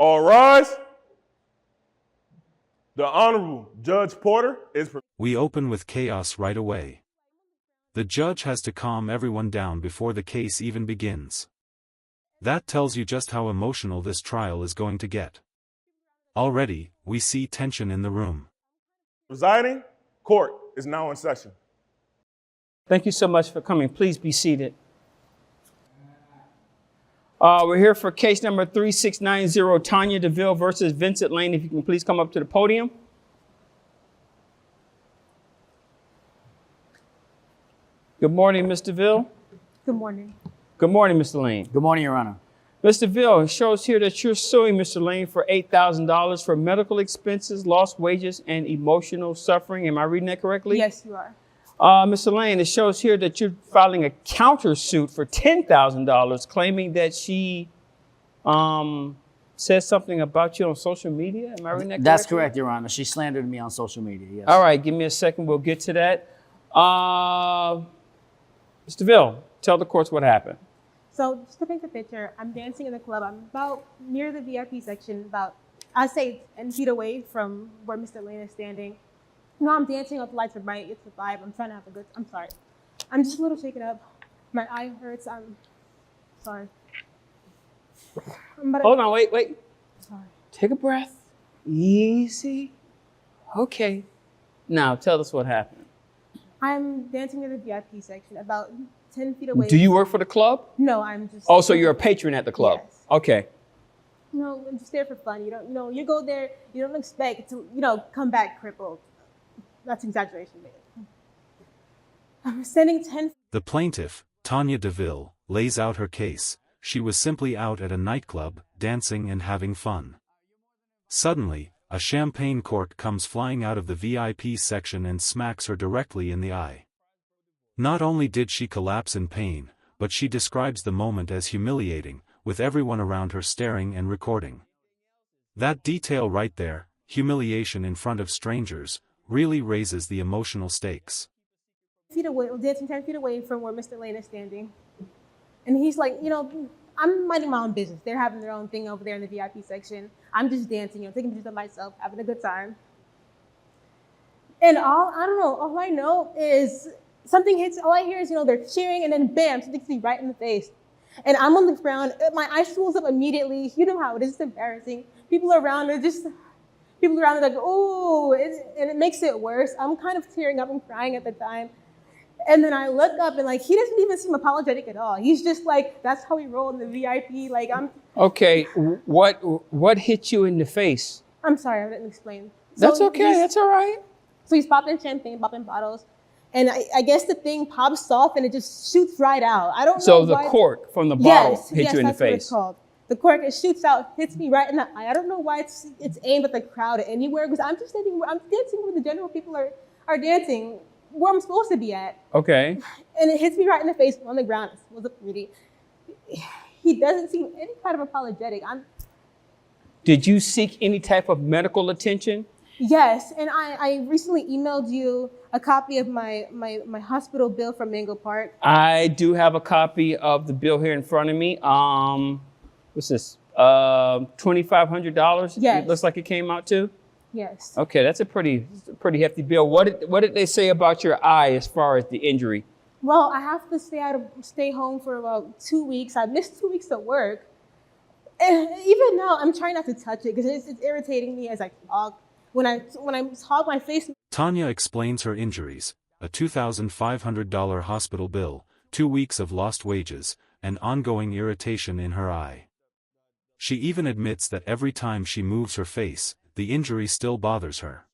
All rise. The Honorable Judge Porter is... We open with chaos right away. The judge has to calm everyone down before the case even begins. That tells you just how emotional this trial is going to get. Already, we see tension in the room. Presiding, court is now in session. Thank you so much for coming. Please be seated. We're here for case number 3690, Tanya DeVille versus Vincent Lane. If you can please come up to the podium. Good morning, Ms. DeVille. Good morning. Good morning, Mr. Lane. Good morning, Your Honor. Mr. DeVille, it shows here that you're suing Mr. Lane for $8,000 for medical expenses, lost wages, and emotional suffering. Am I reading that correctly? Yes, you are. Mr. Lane, it shows here that you're filing a countersuit for $10,000, claiming that she said something about you on social media. Am I reading that correctly? That's correct, Your Honor. She slandered me on social media, yes. All right, give me a second. We'll get to that. Mr. DeVille, tell the courts what happened. So just to paint the picture, I'm dancing in the club. I'm about near the VIP section, about, I'd say 10 feet away from where Mr. Lane is standing. You know, I'm dancing up, the lights are bright, it's a vibe. I'm trying to have a good, I'm sorry. I'm just a little shaken up. My eye hurts, I'm sorry. Hold on, wait. Sorry. Take a breath. Easy. Okay. Now, tell us what happened. I'm dancing in the VIP section, about 10 feet away. Do you work for the club? No, I'm just. Oh, so you're a patron at the club? Yes. Okay. No, I'm just there for fun. You don't, you go there, you don't expect to, come back crippled. That's exaggeration, babe. I'm standing 10. The plaintiff, Tanya DeVille, lays out her case. She was simply out at a nightclub, dancing and having fun. Suddenly, a champagne cork comes flying out of the VIP section and smacks her directly in the eye. Not only did she collapse in pain, but she describes the moment as humiliating, with everyone around her staring and recording. That detail right there, humiliation in front of strangers, really raises the emotional stakes. Dancing 10 feet away from where Mr. Lane is standing. And he's like, I'm minding my own business. They're having their own thing over there in the VIP section. I'm just dancing, taking pictures of myself, having a good time. And all I know is something hits, all I hear is, they're cheering and then bam, something hits me right in the face. And I'm on the ground, my eye swells up immediately. You know how it is, it's embarrassing. People around are like, oh, and it makes it worse. I'm kind of tearing up and crying at the time. And then I look up and he doesn't even seem apologetic at all. He's just like, that's how we roll in the VIP. Okay, what hit you in the face? I'm sorry, I didn't explain. That's okay, that's all right. So he's popping champagne, popping bottles. And I guess the thing pops off and it just shoots right out. I don't know. So the cork from the bottle hit you in the face. Yes, that's what it's called. The cork, it shoots out, hits me right in the eye. I don't know why it's aimed at the crowd anywhere, because I'm dancing where the general people are dancing, where I'm supposed to be at. Okay. And it hits me right in the face on the ground. It wasn't pretty. He doesn't seem any kind of apologetic. Did you seek any type of medical attention? Yes, and I recently emailed you a copy of my hospital bill from Mango Park. I do have a copy of the bill here in front of me. What's this? $2,500? Yes. It looks like it came out to? Yes. Okay, that's a pretty hefty bill. What did they say about your eye as far as the injury? Well, I have to stay home for about 2 weeks. I missed 2 weeks of work. And even now, I'm trying not to touch it because it's irritating me as I talk. When I talk, my face... Tanya explains her injuries: a $2,500 hospital bill, 2 weeks of lost wages, and ongoing irritation in her eye. She even admits that every time she moves her face, the injury still bothers her.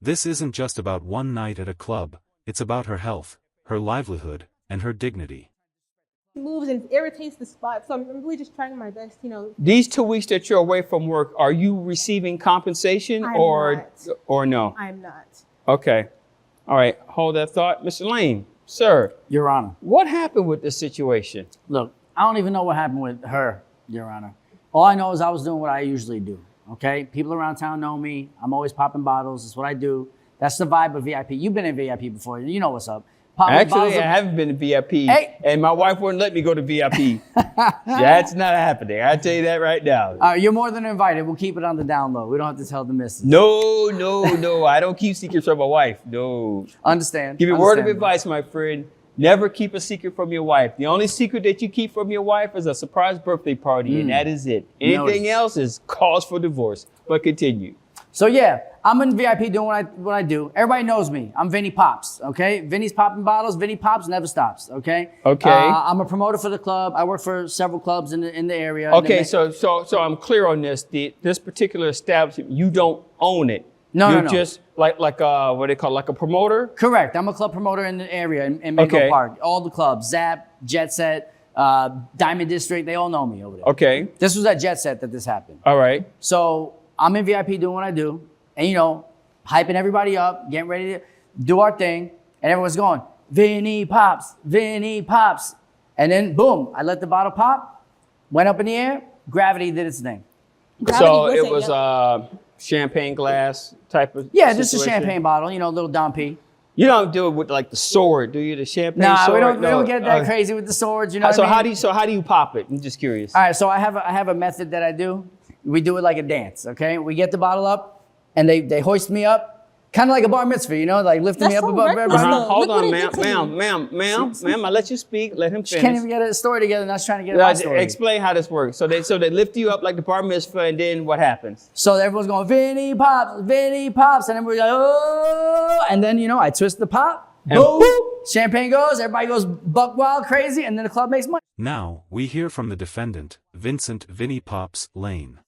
This isn't just about one night at a club, it's about her health, her livelihood, and her dignity. Moves and irritates the spot, so I'm really just trying my best, These 2 weeks that you're away from work, are you receiving compensation or no? I'm not. Okay. All right. Hold that thought. Mr. Lane, sir. Your Honor. What happened with this situation? Look, I don't even know what happened with her, Your Honor. All I know is I was doing what I usually do, okay? People around town know me. I'm always popping bottles. It's what I do. That's the vibe of VIP. You've been in VIP before. You know what's up. Actually, I haven't been to VIP, and my wife wouldn't let me go to VIP. That's not happening. I tell you that right now. You're more than invited. We'll keep it on the down low. We don't have to tell the missus. No. I don't keep secrets from my wife. No. Understand. Give you a word of advice, my friend. Never keep a secret from your wife. The only secret that you keep from your wife is a surprise birthday party, and that is it. Anything else is cause for divorce. But continue. So yeah, I'm in VIP doing what I do. Everybody knows me. I'm Vinny Pops, okay? Vinny's popping bottles. Vinny Pops never stops, okay? Okay. I'm a promoter for the club. I work for several clubs in the area. Okay, so I'm clear on this. This particular establishment, you don't own it. You're just like what they call like a promoter? Correct. I'm a club promoter in the area in Mango Park. All the clubs, Zap, Jet Set, Diamond District, they all know me over there. Okay. This was at Jet Set that this happened. All right. So I'm in VIP doing what I do, and hyping everybody up, getting ready to do our thing, and everyone's going, Vinny Pops, Vinny Pops. And then boom, I let the bottle pop, went up in the air, gravity did its thing. So it was champagne glass type of situation? Just a champagne bottle, little Dom P. You don't do it with like the sword, do you? The champagne sword? We don't get that crazy with the swords, so how do you pop it? I'm just curious. All right, so I have a method that I do. We do it like a dance, okay? We get the bottle up, and they hoist me up, kind of like a bar mitzvah, like lifting me up above everybody. Hold on, ma'am. I let you speak. Let him finish. She can't even get a story together, and I was trying to get a story. Explain how this works. So they lift you up like the bar mitzvah, and then what happens? So everyone's going, Vinny Pops, and then we're like, oh, and then, I twist the pop, boom, champagne goes, everybody goes buck wild crazy, and then the club makes money. Now, we hear from the defendant, Vincent Vinny Pops Lane.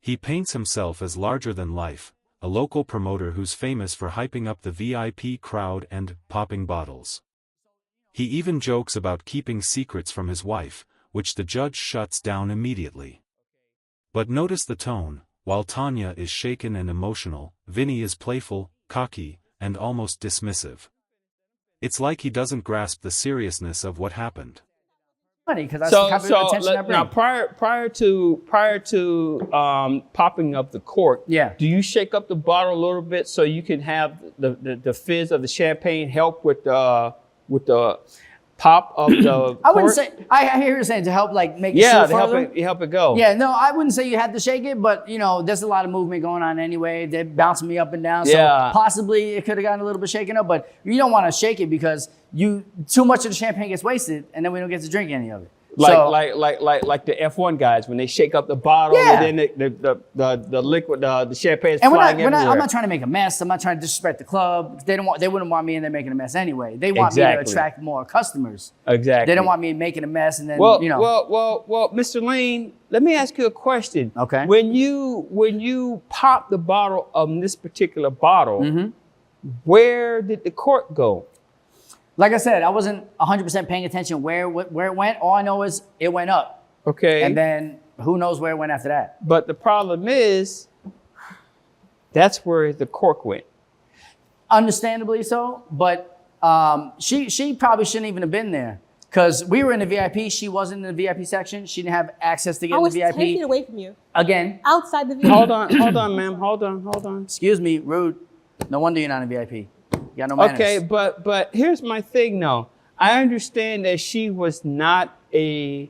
He paints himself as larger than life, a local promoter who's famous for hyping up the VIP crowd and popping bottles. He even jokes about keeping secrets from his wife, which the judge shuts down immediately. But notice the tone. While Tanya is shaken and emotional, Vinny is playful, cocky, and almost dismissive. It's like he doesn't grasp the seriousness of what happened. Because that's the kind of attention I bring. Now, prior to popping up the cork, do you shake up the bottle a little bit so you can have the fizz of the champagne help with the pop of the I wouldn't say, I hear you saying to help make it help it go. Yeah, no, I wouldn't say you had to shake it, but there's a lot of movement going on anyway. They're bouncing me up and down, so possibly it could have gotten a little bit shaken up, but you don't want to shake it because too much of the champagne gets wasted and then we don't get to drink any of it. Like the F1 guys when they shake up the bottle and then the liquid, the champagne is flying everywhere. I'm not trying to make a mess. I'm not trying to disrespect the club. They wouldn't want me in there making a mess anyway. They want me to attract more customers. Exactly. They don't want me making a mess and then Well, Mr. Lane, let me ask you a question. Okay. When you pop the bottle of this particular bottle, where did the cork go? Like I said, I wasn't 100% paying attention where it went. All I know is it went up. Okay. And then who knows where it went after that. But the problem is, that's where the cork went. Understandably so, but she probably shouldn't even have been there. Because we were in the VIP, she wasn't in the VIP section. She didn't have access to get in the VIP. I was 10 feet away from you. Again. Outside the VIP. Hold on, ma'am. Hold on. Excuse me, rude. No wonder you're not in VIP. You got no manners. Okay, but here's my thing though. I understand that she was not a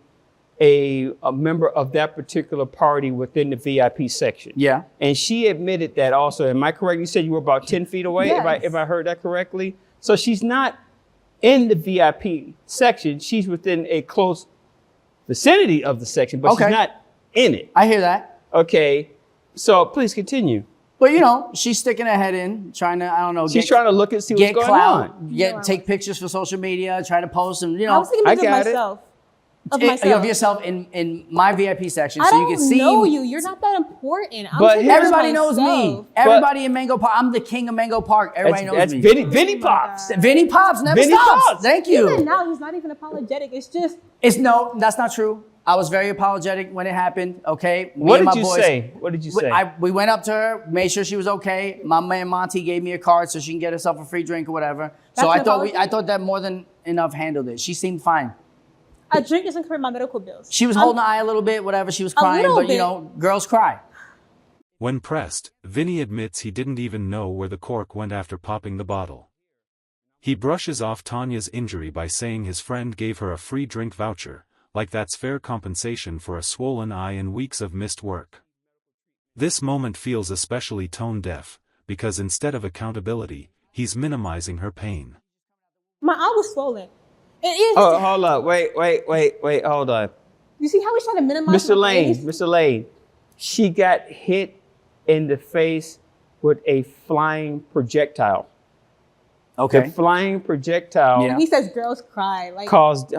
member of that particular party within the VIP section. Yeah. And she admitted that also. Am I correct? You said you were about 10 feet away, yes. if I heard that correctly. So she's not in the VIP section. She's within a close vicinity of the section, but she's not in it. I hear that. Okay. So please continue. But she's sticking her head in, trying to, She's trying to look and see what's going on. Take pictures for social media, try to post them, I was thinking of myself. Of yourself in my VIP section, so you can see. I don't know you. You're not that important. But everybody knows me. Everybody in Mango Park. I'm the king of Mango Park. Everybody knows me. Vinny Pops. Vinny Pops never stops. Thank you. Even now, he's not even apologetic. It's just. That's not true. I was very apologetic when it happened. Okay. What did you say? What did you say? We went up to her, made sure she was okay. My man Monty gave me a card so she can get herself a free drink or whatever. So I thought that more than enough handled it. She seemed fine. A drink doesn't cover my medical bills. She was holding the eye a little bit, whatever. She was crying, but girls cry. When pressed, Vinny admits he didn't even know where the cork went after popping the bottle. He brushes off Tanya's injury by saying his friend gave her a free drink voucher, like that's fair compensation for a swollen eye and weeks of missed work. This moment feels especially tone-deaf, because instead of accountability, he's minimizing her pain. My eye was swollen. It is. Oh, hold up. Wait, hold on. You see how he's trying to minimize Mr. Lane, she got hit in the face with a flying projectile. Okay. The flying projectile Yeah. He says girls cry. Like, caused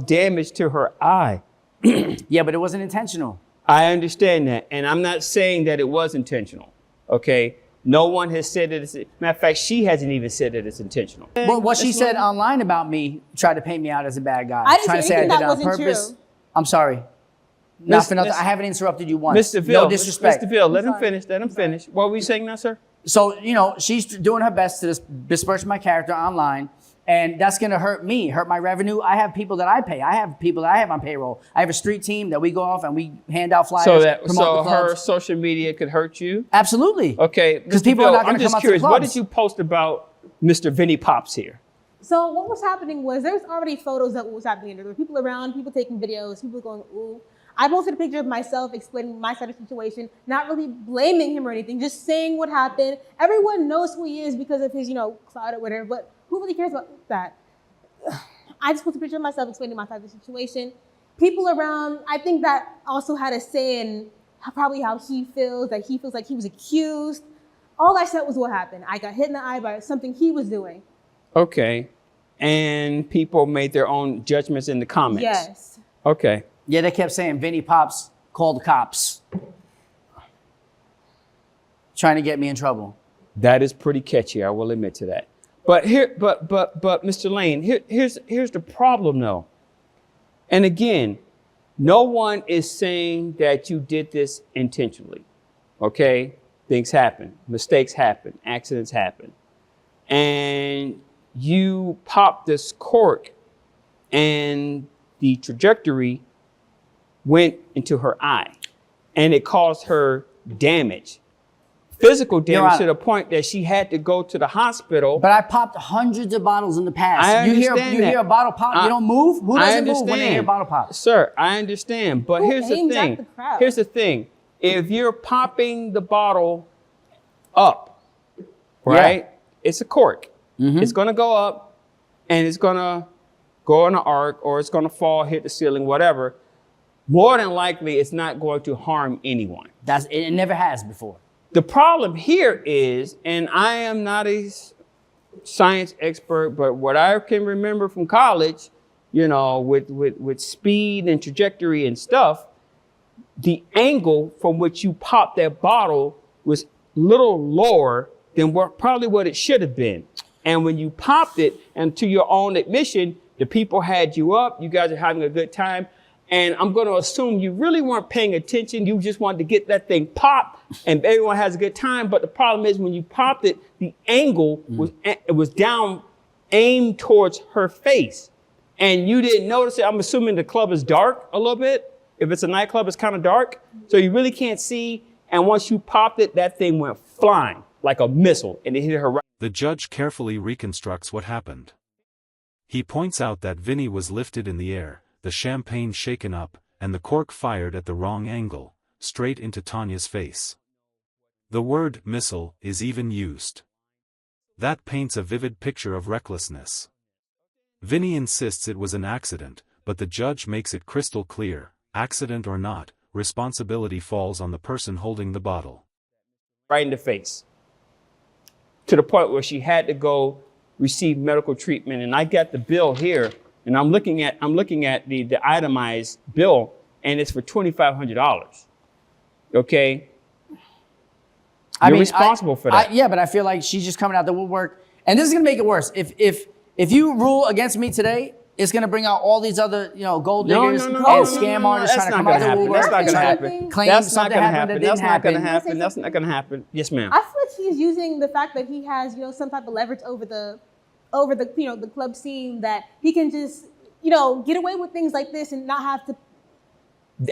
damage to her eye. Yeah, but it wasn't intentional. I understand that. And I'm not saying that it was intentional. Okay. No one has said that it's, matter of fact, she hasn't even said that it's intentional. Well, what she said online about me tried to paint me out as a bad guy. I didn't trying say to say I anything did that it on wasn't purpose. true. I'm sorry. Not Miss- for nothing. Miss- I haven't interrupted you once. Mr. Ville, No disrespect. Mr. Ville, let him sorry. finish. Let him finish. What were you saying now, sir? So, she's doing her best to disperse my character online, and that's going to hurt me, hurt my revenue. I have people that I pay. I have people that I have on payroll. I have a street team that we go off and we hand out flyers. So promote the her clubs. social media could hurt you? Absolutely. Okay. Because Mr. people are Ville, not going I'm to just come out curious. to the What clubs. did you post about Mr. Vinny Pops here? so what was happening was there was already photos of what was happening. There were people around, people taking videos, people going, ooh. I posted a picture of myself explaining my side of the situation, not really blaming him or anything, just saying what happened. Everyone knows who he is because of his, clout or whatever, but who really cares about that? I just posted a picture of myself explaining my side of the situation. People around, I think that also had a say in probably how he feels, that he feels like he was accused. All I said was what happened. I got hit in the eye by something he was doing. Okay. And people made their own judgments in the comments. Yes. Okay. Yeah, they kept saying Vinny Pops called the cops. Trying to get me in trouble. That is pretty catchy. I will admit to that. But Mr. Lane, here's the problem though. And again, no one is saying that you did this intentionally. Okay? Things happen, mistakes happen, accidents happen. And you popped this cork and the trajectory went into her eye and it caused her damage. Physical damage Honor. to the point that she had to go to the hospital. But I popped hundreds of bottles in the past. I You understand that. hear a bottle pop, you don't move? Who doesn't move when they hear a bottle pop? Sir, I understand. But Who here's the aims at thing. the crowd? Here's the thing. If you're popping the bottle up, right? It's a cork. It's going to go up and it's going to go in an arc or it's going to fall, hit the ceiling, whatever. More than likely, it's not going to harm anyone. It never has before. The problem here is, and I am not a science expert, but what I can remember from college, with speed and trajectory and stuff, the angle from which you popped that bottle was a little lower than probably what it should have been. And when you popped it, and to your own admission, the people had you up, you guys are having a good time. And I'm going to assume you really weren't paying attention. You just wanted to get that thing popped and everyone has a good time. But the problem is when you popped it, the angle was down, aimed towards her face. And you didn't notice it. I'm assuming the club is dark a little bit. If it's a nightclub, it's kind of dark. So you really can't see. And once you popped it, that thing went flying like a missile and it hit her right. The judge carefully reconstructs what happened. He points out that Vinny was lifted in the air, the champagne shaken up, and the cork fired at the wrong angle, straight into Tanya's face. The word missile is even used. That paints a vivid picture of recklessness. Vinny insists it was an accident, but the judge makes it crystal clear, accident or not, responsibility falls on the person holding the bottle. Right in the face. To the point where she had to go receive medical treatment. And I got the bill here. And I'm looking at the itemized bill, and it's for $2,500. Okay, you're responsible for that. Yeah, but I feel like she's just coming out the woodwork, and this is gonna make it worse. If you rule against me today, it's gonna bring out all these other gold diggers and scam artists trying to come out the woodwork. That's not gonna trying to happen. claim That's not something gonna happened happen. that That's didn't not gonna happen. happen. That's not gonna happen. Yes, ma'am. I feel like he's using the fact that he has, some type of leverage over the the club scene, that he can just, get away with things like this and not have to.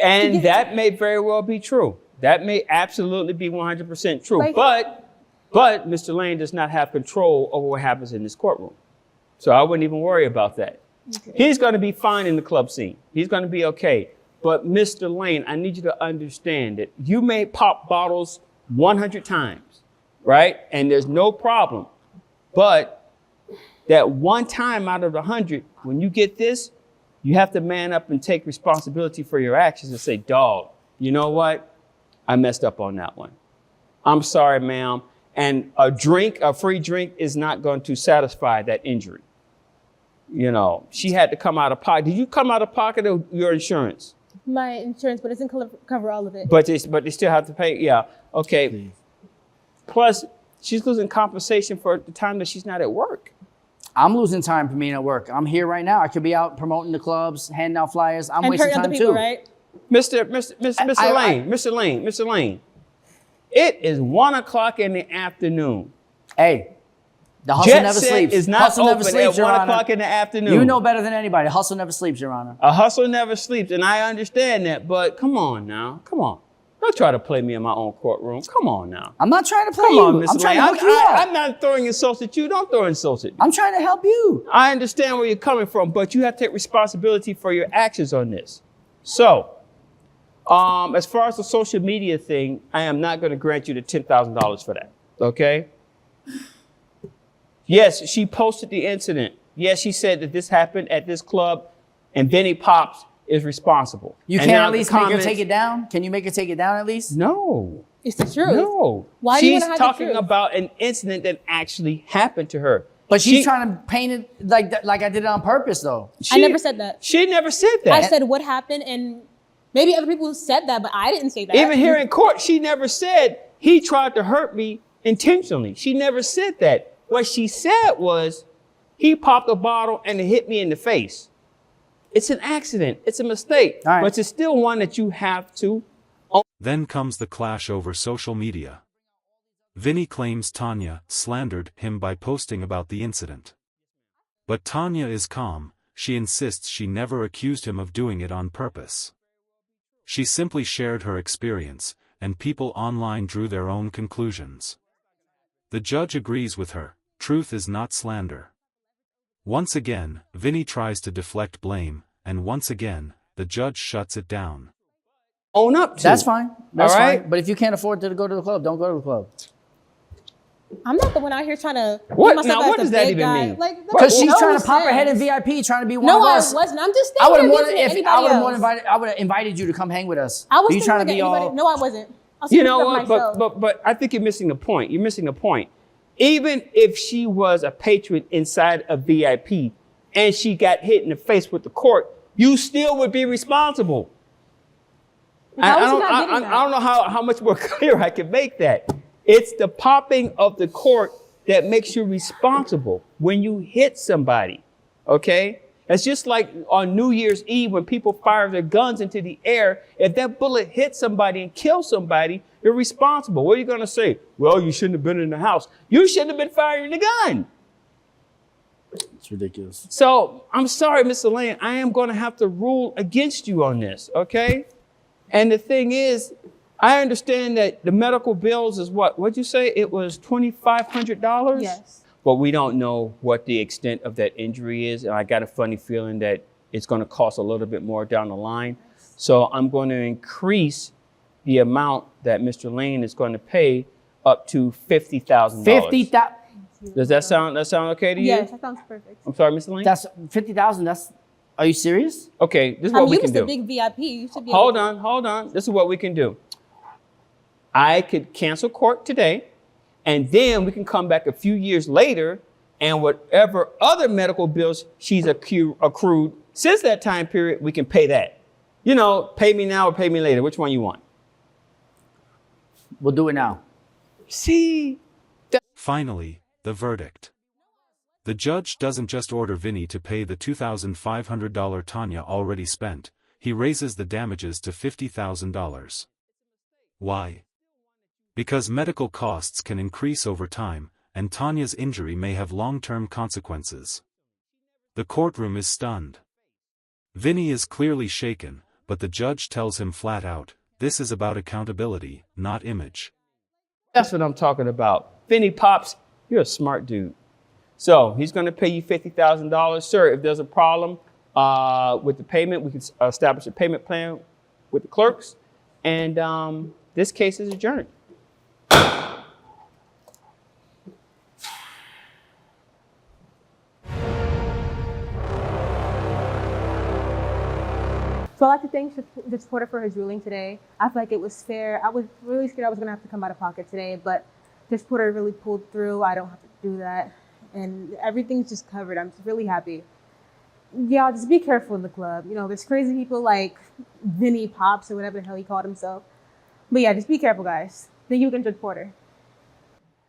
And that may very well be true. That may absolutely be 100% true. Like- But But Mr. Lane does not have control over what happens in this courtroom. So I wouldn't even worry about that. Okay. He's going to be fine in the club scene. He's going to be okay. But Mr. Lane, I need you to understand that you may pop bottles 100 times, right? And there's no problem. But that one time out of the 100, when you get this, you have to man up and take responsibility for your actions and say, dog, you know what? I messed up on that one. I'm sorry, ma'am. And a free drink is not going to satisfy that injury. You know, she had to come out of pocket. Did you come out of pocket of your insurance? My insurance, but it doesn't cover all of it. But they still have to pay. Yeah. Okay. Please. Plus, she's losing compensation for the time that she's not at work. I'm losing time for being at work. I'm here right now. I could be out promoting the clubs, handing out flyers. I'm wasting time people, too. Right? Mr. Lane. It is 1:00 in the afternoon. Hey, the hustle Jet never Set sleeps. is not hustle open never sleeps, at Your 1:00 in the afternoon. You know better than anybody. Hustle never sleeps, Your Honor. A hustle never sleeps, and I understand that. But come on now, come on. Don't try to play me in my own courtroom. Come on now. I'm not trying to play Come you. on, Mr. I'm trying Lane. to hook you up. I'm not throwing insults at you. Don't throw insults at me. I'm trying to help you. I understand where you're coming from, but you have to take responsibility for your actions on this. So, as far as the social media thing, I am not going to grant you the $10,000 for that. Okay? Yes, she posted the incident. Yes, she said that this happened at this club, and Benny Pops is responsible. You and can't at least make her take it down? Can you make her take it down at least? No. It's the truth. No. Why do you She's want to hide the talking truth? about an incident that actually happened to her. But she's trying to paint it like I did it on purpose, though. I never said that. She never said that. I said what happened, and maybe other people said that, but I didn't say that. Even here in court, she never said he tried to hurt me intentionally. She never said that. What she said was he popped a bottle and it hit me in the face. It's an accident. It's a mistake. All right. But it's still one that you have to own. Then comes the clash over social media. Vinny claims Tanya slandered him by posting about the incident. But Tanya is calm. She insists she never accused him of doing it on purpose. She simply shared her experience, and people online drew their own conclusions. The judge agrees with her. Truth is not slander. Once again, Vinny tries to deflect blame, and once again, the judge shuts it down. Own up to. That's fine. That's all right? fine. But if you can't afford to go to the club, don't go to the club. I'm not the one out here trying to. What? Now, what does that even mean? Because she's trying to pop her head in VIP, trying to be one of us. No, I wasn't. I'm just I would thinking. have invited you to come hang with us. I was you trying to be all. No, I wasn't. You know what? But I think you're missing the point. You're missing the point. Even if she was a patron inside a VIP and she got hit in the face with the court, you still would be responsible. I don't know how much more clear I can make that. It's the popping of the cork that makes you responsible when you hit somebody. Okay? It's just like on New Year's Eve when people fire their guns into the air. If that bullet hits somebody and kills somebody, you're responsible. What are you going to say? Well, you shouldn't have been in the house. You shouldn't have been firing the gun. It's ridiculous. So I'm sorry, Mr. Lane. I am going to have to rule against you on this. Okay? And the thing is, I understand that the medical bills is what? What'd you say? It was $2,500? Yes. But we don't know what the extent of that injury is. And I got a funny feeling that it's going to cost a little bit more down the line. So I'm going to increase the amount that Mr. Lane is going to pay up to $50,000. $50,000. Does that sound okay to you? Yes, that sounds perfect. I'm sorry, Mr. Lane? That's $50,000. Are you serious? Okay, this is what we can do. You was the big VIP. You should be Hold on. This is what we can do. I could cancel court today, and then we can come back a few years later, and whatever other medical bills she's accrued since that time period, we can pay that. You know, pay me now or pay me later. Which one you want? We'll do it now. See? Finally, the verdict. The judge doesn't just order Vinny to pay the $2,500 Tanya already spent, he raises the damages to $50,000. Why? Because medical costs can increase over time, and Tanya's injury may have long-term consequences. The courtroom is stunned. Vinny is clearly shaken, but the judge tells him flat out, this is about accountability, not image. That's what I'm talking about. Vinny Pops, you're a smart dude. So he's going to pay you $50,000. Sir, if there's a problem with the payment, we can establish a payment plan with the clerks. And this case is adjourned. So I'd like to thank the supporter for his ruling today. I feel like it was fair. I was really scared I was gonna have to come out of pocket today, but the supporter really pulled through. I don't have to do that. And everything's just covered. I'm just really happy. Yeah, just be careful in the club. You know, there's crazy people like Vinny Pops or whatever the hell he called himself. But yeah, just be careful, guys. Thank you again, Judge Porter.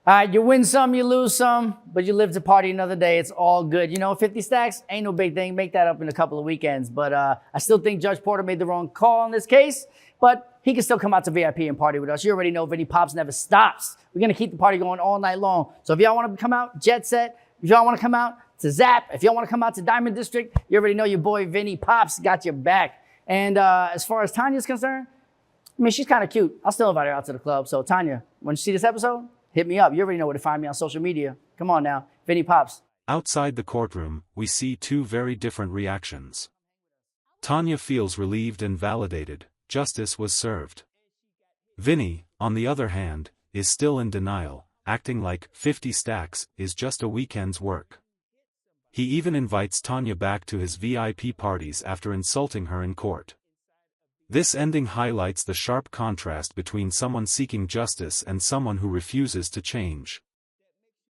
All right, you win some, you lose some, but you live to party another day. It's all good. You know, 50 stacks ain't no big thing. Make that up in a couple of weekends. But I still think Judge Porter made the wrong call in this case. But he can still come out to VIP and party with us. You already know Vinny Pops never stops. We're going to keep the party going all night long. So if y'all want to come out, Jet Set. If y'all want to come out to Zap. If y'all want to come out to Diamond District, you already know your boy Vinny Pops got your back. And as far as Tanya's concerned, I mean, she's kind of cute. I'll still invite her out to the club. So Tanya, when you see this episode, hit me up. You already know where to find me on social media. Come on now. Vinny Pops. Outside the courtroom, we see two very different reactions. Tanya feels relieved and validated. Justice was served. Vinny, on the other hand, is still in denial, acting like 50 stacks is just a weekend's work. He even invites Tanya back to his VIP parties after insulting her in court. This ending highlights the sharp contrast between someone seeking justice and someone who refuses to change.